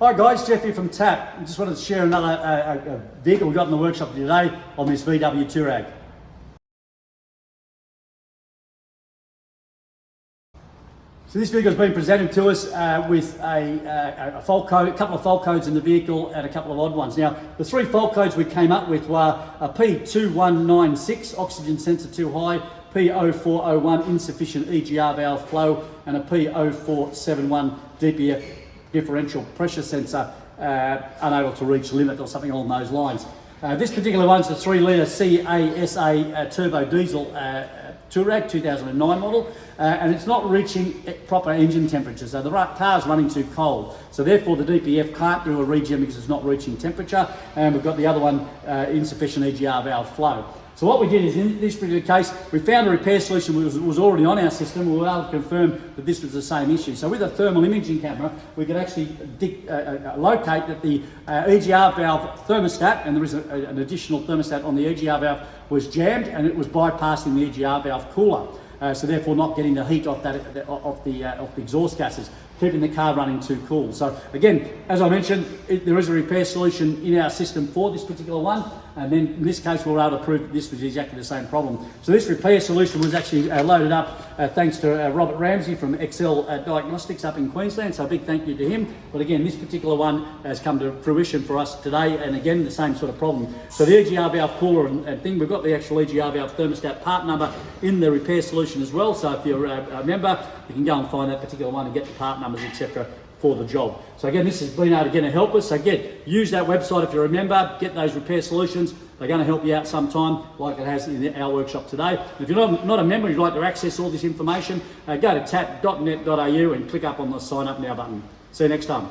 Hi guys, Jeff here from TAP. I just wanted to share another vehicle we got in the workshop today on this VW TOUAREG. So this vehicle has been presented to us with a fault code, a couple of fault codes in the vehicle and a couple of odd ones. Now, the three fault codes we came up with were a P2196, oxygen sensor too high, P0401, insufficient EGR valve flow, and a P0471, DPF Differential pressure sensor unable to reach limit or something along those lines. This particular one's the 3 litre CASA turbo diesel TOUAREG 2009 model, and it's not reaching proper engine temperature, so the car's running too cold. So therefore the DPF can't do a regen because it's not reaching temperature, and we've got the other one, insufficient EGR valve flow. So what we did is, in this particular case, we found a repair solution that was already on our system. We were able to confirm that this was the same issue. So with a thermal imaging camera, we could actually locate that the EGR valve thermostat, and there is an additional thermostat on the EGR valve, was jammed, and it was bypassing the EGR valve cooler. So therefore not getting the heat off the exhaust gases, keeping the car running too cool. So again, as I mentioned, there is a repair solution in our system for this particular one, and then in this case we were able to prove that this was exactly the same problem. So this repair solution was actually loaded up thanks to Robert Ramsey from Excel Diagnostics up in Queensland, so a big thank you to him. But again, this particular one has come to fruition for us today, and again the same sort of problem. So the EGR valve cooler and thing, we've got the actual EGR valve thermostat part number in the repair solution as well, so if you're a member, you can go and find that particular one and get the part numbers, etc. for the job. So again, this has been able to help us. So again, use that website if you're a member, get those repair solutions. They're going to help you out sometime, like it has in our workshop today. If you're not a member and you'd like to access all this information, go to tap.net.au and click up on the sign up now button. See you next time.